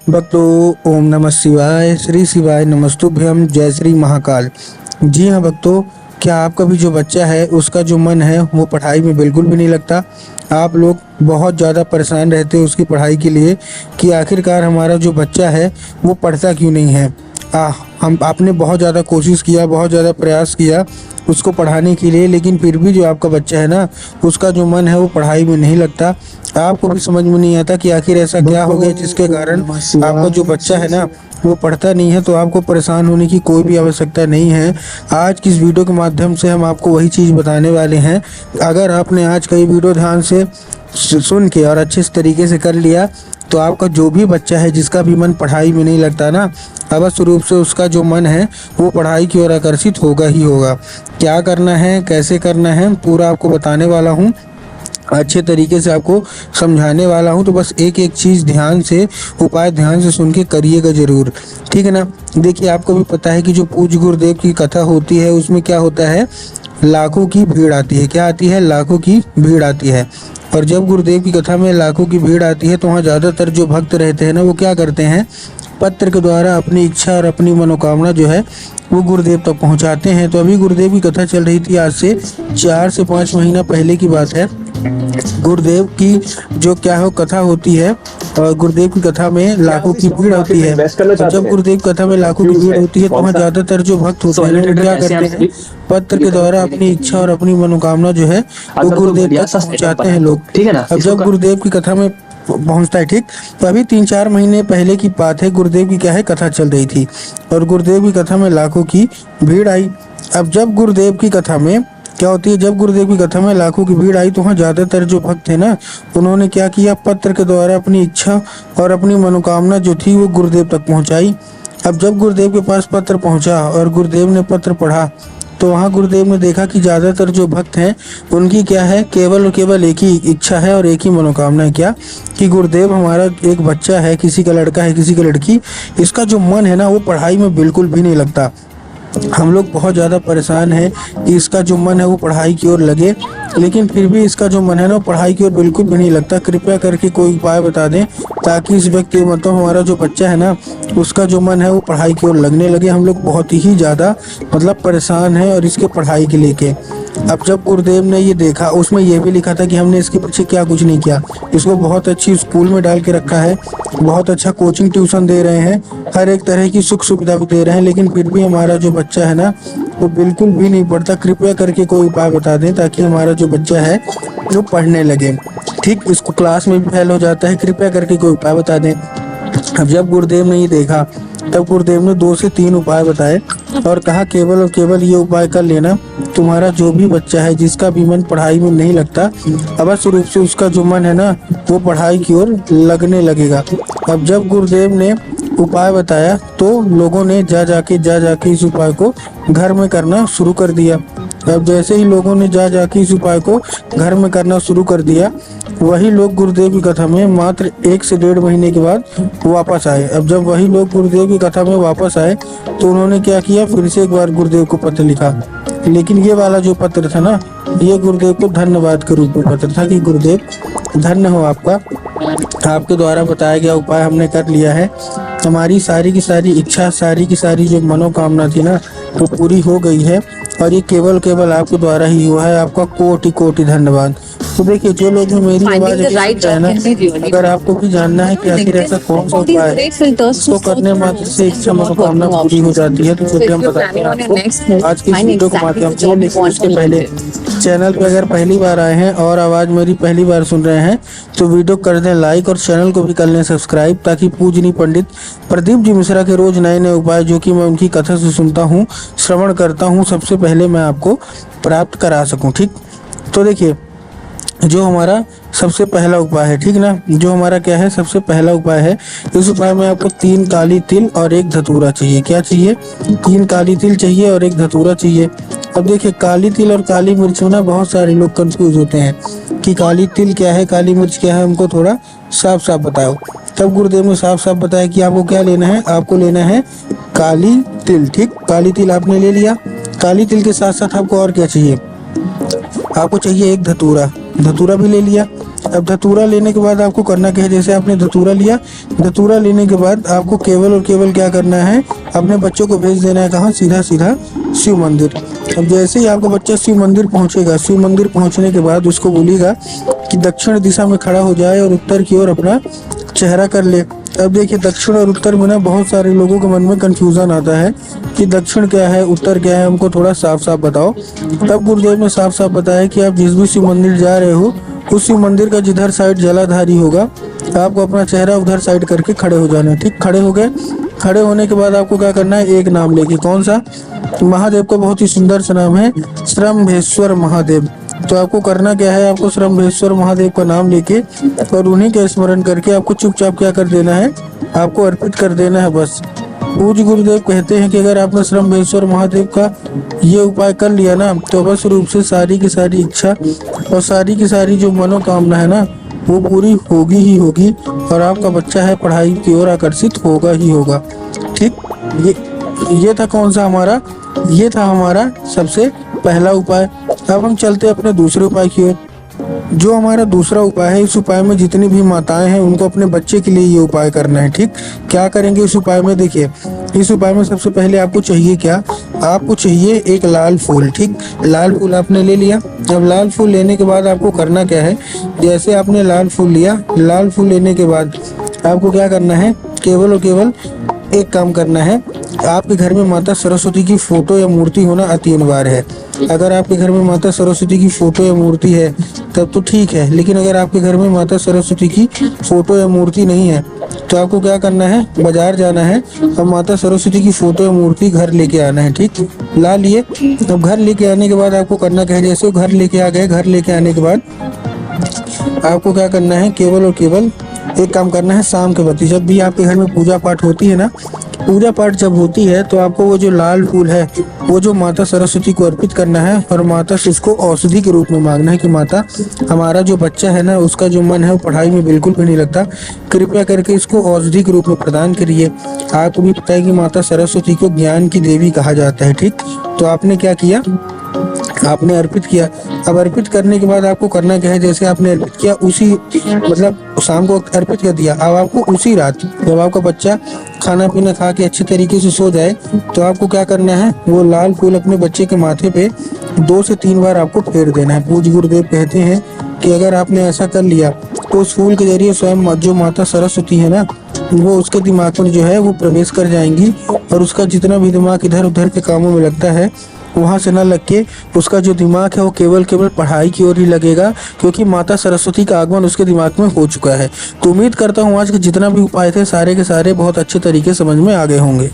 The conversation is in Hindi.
भक्तों ओम नमः शिवाय, श्री शिवाय नमस्तुभ्यम, जय श्री महाकाल। जी हाँ भक्तों, क्या आपका भी जो बच्चा है उसका जो मन है वो पढ़ाई में बिल्कुल भी नहीं लगता। आप लोग बहुत ज़्यादा परेशान रहते हो उसकी पढ़ाई के लिए कि आखिरकार हमारा जो बच्चा है वो पढ़ता क्यों नहीं है। हम आपने बहुत ज़्यादा कोशिश किया, बहुत ज़्यादा प्रयास किया उसको पढ़ाने के लिए, लेकिन फिर भी जो आपका बच्चा है ना उसका जो मन है वो पढ़ाई में नहीं लगता। आपको भी समझ में नहीं आता कि आखिर ऐसा क्या हो गया जिसके कारण आपका जो बच्चा है ना वो पढ़ता नहीं है। तो आपको परेशान होने की कोई भी आवश्यकता नहीं है। आज की इस वीडियो के माध्यम से हम आपको वही चीज़ बताने वाले हैं। अगर आपने आज का ये वीडियो ध्यान से सुन के और अच्छे तरीके से कर लिया तो आपका जो भी बच्चा है जिसका भी मन पढ़ाई में नहीं लगता ना, अवश्य रूप से उसका जो मन है वो पढ़ाई की ओर आकर्षित होगा ही होगा। क्या करना है, कैसे करना है, पूरा आपको बताने वाला हूँ, अच्छे तरीके से आपको समझाने वाला हूँ। तो बस एक एक चीज़ ध्यान से, उपाय ध्यान से सुन के करिएगा ज़रूर, ठीक है ना। देखिए, आपको भी पता है कि जो पूज्य गुरुदेव की कथा होती है उसमें क्या होता है, लाखों की भीड़ आती है। क्या आती है? लाखों की भीड़ आती है। और जब गुरुदेव की कथा में लाखों की भीड़ आती है तो वहाँ ज़्यादातर जो भक्त रहते हैं ना वो क्या करते हैं, पत्र के द्वारा अपनी इच्छा और अपनी मनोकामना जो है वो गुरुदेव तक पहुँचाते हैं। तो अभी गुरुदेव की कथा चल रही थी, आज से 4 से 5 महीना पहले की बात है। गुरुदेव की जो क्या है कथा होती है, और गुरुदेव की कथा में लाखों की भीड़ होती है। तो जब गुरुदेव कथा में लाखों की भीड़ होती है तो वहाँ ज्यादातर जो भक्त होते हैं वो क्या करते हैं, पत्र के द्वारा अपनी इच्छा और अपनी मनोकामना जो है वो गुरुदेव तक पहुँचाते हैं लोग, ठीक है ना। अब जब गुरुदेव की कथा में पहुंचता है, ठीक, तो अभी 3-4 महीने पहले की बात है। गुरुदेव की क्या है कथा चल रही थी और गुरुदेव की कथा में लाखों की भीड़ आई। अब जब गुरुदेव की कथा में क्या होती है, जब गुरुदेव की कथा में लाखों की भीड़ आई तो वहाँ ज़्यादातर जो भक्त थे ना उन्होंने क्या किया, पत्र के द्वारा अपनी इच्छा और अपनी मनोकामना जो थी वो गुरुदेव तक पहुँचाई। अब जब गुरुदेव के पास पत्र पहुँचा और गुरुदेव ने पत्र पढ़ा तो वहाँ गुरुदेव ने देखा कि ज़्यादातर जो भक्त हैं उनकी क्या है, केवल और केवल एक ही इच्छा है और एक ही मनोकामना है। क्या कि गुरुदेव, हमारा एक बच्चा है, किसी का लड़का है, किसी की लड़की, इसका जो मन है ना वो पढ़ाई में बिल्कुल भी नहीं लगता। हम लोग बहुत ज़्यादा परेशान हैं कि इसका जो मन है वो पढ़ाई की ओर लगे, लेकिन फिर भी इसका जो मन है ना वो पढ़ाई की ओर बिल्कुल भी नहीं लगता। कृपया करके कोई उपाय बता दें ताकि इस व्यक्ति, मतलब हमारा जो बच्चा है ना उसका जो मन है वो पढ़ाई की ओर लगने लगे। हम लोग बहुत ही ज़्यादा मतलब परेशान हैं और इसके पढ़ाई के लेके। अब जब गुरुदेव ने ये देखा, उसमें ये भी लिखा था कि हमने इसके पीछे क्या कुछ नहीं किया, इसको बहुत अच्छी स्कूल में डाल के रखा है, बहुत अच्छा कोचिंग ट्यूशन दे रहे हैं, हर एक तरह की सुख सुविधा भी दे रहे हैं, लेकिन फिर भी हमारा जो बच्चा है ना वो बिल्कुल भी नहीं पढ़ता। कृपया करके कोई उपाय बता दें ताकि हमारा जो बच्चा है वो पढ़ने लगे, ठीक, इसको क्लास में भी फेल हो जाता है। कृपया करके कोई उपाय बता दें। अब जब गुरुदेव ने ये देखा तब गुरुदेव ने 2 से 3 उपाय बताए और कहा, केवल और केवल ये उपाय कर लेना, तुम्हारा जो भी बच्चा है जिसका भी मन पढ़ाई में नहीं लगता, अवश्य रूप से उसका जो मन है ना वो पढ़ाई की ओर लगने लगेगा। अब जब गुरुदेव ने उपाय बताया तो लोगों ने जा जाके इस उपाय को घर में करना शुरू कर दिया। अब जैसे ही लोगों ने जा जाके इस उपाय को घर में करना शुरू कर दिया, वही लोग गुरुदेव की कथा में मात्र 1 से 1.5 महीने के बाद वापस आए। अब जब वही लोग गुरुदेव की कथा में वापस आए तो उन्होंने क्या किया, फिर से एक बार गुरुदेव को पत्र लिखा, लेकिन ये वाला जो पत्र था ना ये गुरुदेव को धन्यवाद के रूप में पत्र था कि गुरुदेव धन्य हो आपका, आपके द्वारा बताया गया उपाय हमने कर लिया है, हमारी सारी की सारी इच्छा, सारी की सारी जो मनोकामना थी ना वो पूरी हो गई है और ये केवल केवल आपके द्वारा ही हुआ है। आपका कोटि कोटि धन्यवाद। तो देखिए, जो लोग मेरी आवाज है ना, अगर आपको भी जानना है कि आखिर ऐसा कौन सा उपाय है इसको करने मात्र से इच्छा मनोकामना पूरी हो जाती है, तो चलिए हम बताते हैं आपको आज की वीडियो के माध्यम से। लेकिन उसके पहले चैनल पे अगर पहली बार आए हैं और आवाज़ मेरी पहली बार सुन रहे हैं तो वीडियो कर दें लाइक और चैनल को भी कर लें सब्सक्राइब, ताकि पूजनीय पंडित प्रदीप जी मिश्रा के रोज नए नए उपाय जो कि मैं उनकी कथा से सुनता हूँ, श्रवण करता हूँ, सबसे पहले मैं आपको प्राप्त करा सकूँ, ठीक। तो देखिए, जो हमारा सबसे पहला उपाय है, ठीक ना, जो हमारा क्या है सबसे पहला उपाय है, इस उपाय में आपको 3 काली तिल और 1 धतूरा चाहिए। क्या चाहिए? 3 काली तिल चाहिए और 1 धतूरा चाहिए। अब देखिए, काली तिल और काली मिर्च में ना बहुत सारे लोग कंफ्यूज होते हैं कि काली तिल क्या है, काली मिर्च क्या है, हमको थोड़ा साफ साफ बताओ। तब गुरुदेव ने साफ साफ बताया कि आपको क्या लेना है, आपको लेना है काली तिल, ठीक। काली तिल आपने ले लिया। काली तिल के साथ साथ आपको और क्या चाहिए, आपको चाहिए 1 धतूरा, धतूरा भी ले लिया। अब धतूरा लेने के बाद आपको करना क्या है, जैसे आपने धतूरा लिया, धतूरा लेने के बाद आपको केवल और केवल क्या करना है, अपने बच्चों को भेज देना है कहाँ, सीधा सीधा शिव मंदिर। अब जैसे ही आपका बच्चा शिव मंदिर पहुंचेगा, शिव मंदिर पहुंचने के बाद उसको बोलिएगा कि दक्षिण दिशा में खड़ा हो जाए और उत्तर की ओर अपना चेहरा कर ले। अब देखिए दक्षिण और उत्तर में ना बहुत सारे लोगों के मन में कंफ्यूजन आता है कि दक्षिण क्या है, उत्तर क्या है, हमको थोड़ा साफ साफ बताओ। तब गुरुदेव ने साफ साफ बताया कि आप जिस भी शिव मंदिर जा रहे हो, उस शिव मंदिर का जिधर साइड जलाधारी होगा, आपको अपना चेहरा उधर साइड करके खड़े हो जाना है। ठीक, खड़े हो गए। खड़े होने के बाद आपको क्या करना है, एक नाम लेके, कौन सा, महादेव का बहुत ही सुंदर सा नाम है, श्रम्भेश्वर महादेव। तो आपको करना क्या है, आपको श्रम्भेश्वर महादेव का नाम लेके और उन्हीं का स्मरण करके आपको चुपचाप क्या कर देना है, आपको अर्पित कर देना है बस। पूज्य गुरुदेव कहते हैं कि अगर आपने श्रम्भेश्वर महादेव का ये उपाय कर लिया ना, तो अवश्य रूप से सारी की सारी इच्छा और सारी की सारी जो मनोकामना है ना, वो पूरी होगी ही होगी और आपका बच्चा है पढ़ाई की ओर आकर्षित होगा ही होगा। ठीक, ये था कौन सा हमारा, ये था हमारा सबसे पहला उपाय। अब हम चलते अपने दूसरे उपाय की ओर। जो हमारा दूसरा उपाय है, इस उपाय में जितनी भी माताएं हैं उनको अपने बच्चे के लिए ये उपाय करना है। ठीक, क्या करेंगे इस उपाय में, देखिए इस उपाय में सबसे पहले आपको चाहिए क्या, आपको चाहिए एक लाल फूल। ठीक, लाल फूल आपने ले लिया। अब लाल फूल लेने के बाद आपको करना क्या है, जैसे आपने लाल फूल लिया, लाल फूल लेने के बाद आपको क्या करना है, केवल और केवल एक काम करना है। आपके घर में माता सरस्वती की फोटो या मूर्ति होना अति अनिवार्य है। अगर आपके घर में माता सरस्वती की फोटो या मूर्ति है तब तो ठीक है, लेकिन अगर आपके घर में माता सरस्वती की फोटो या मूर्ति नहीं है तो आपको क्या करना है, बाजार जाना है और माता सरस्वती की फोटो या मूर्ति घर लेके आना है। ठीक, ला लिए। अब घर लेके आने के बाद आपको करना क्या है, जैसे घर लेके आ गए, घर लेके आने के बाद आपको क्या करना है, केवल और केवल एक काम करना है। शाम के वक्त जब भी आपके घर में पूजा पाठ होती है ना, पूजा पाठ जब होती है तो आपको वो जो लाल फूल है वो जो माता सरस्वती को अर्पित करना है और माता से उसको औषधि के रूप में मांगना है कि माता, हमारा जो बच्चा है ना, उसका जो मन है वो पढ़ाई में बिल्कुल भी नहीं लगता, कृपया करके इसको औषधि के रूप में प्रदान करिए। आपको भी पता है कि माता सरस्वती को ज्ञान की देवी कहा जाता है। ठीक, तो आपने क्या किया, आपने अर्पित किया। अब अर्पित करने के बाद आपको करना क्या है, जैसे आपने अर्पित किया, उसी मतलब शाम को अर्पित कर दिया। अब आपको उसी रात जब आपका बच्चा खाना पीना खा के अच्छे तरीके से सो जाए तो आपको क्या करना है, वो लाल फूल अपने बच्चे के माथे पे 2 से 3 बार आपको फेर देना है। पूज्य गुरुदेव कहते हैं कि अगर आपने ऐसा कर लिया तो उस फूल के जरिए स्वयं जो माता सरस्वती है ना, वो उसके दिमाग में जो है वो प्रवेश कर जाएंगी और उसका जितना भी दिमाग इधर उधर के कामों में लगता है वहां से न लग के उसका जो दिमाग है वो केवल केवल पढ़ाई की ओर ही लगेगा, क्योंकि माता सरस्वती का आगमन उसके दिमाग में हो चुका है। तो उम्मीद करता हूँ आज के जितना भी उपाय थे सारे के सारे बहुत अच्छे तरीके समझ में आ गए होंगे।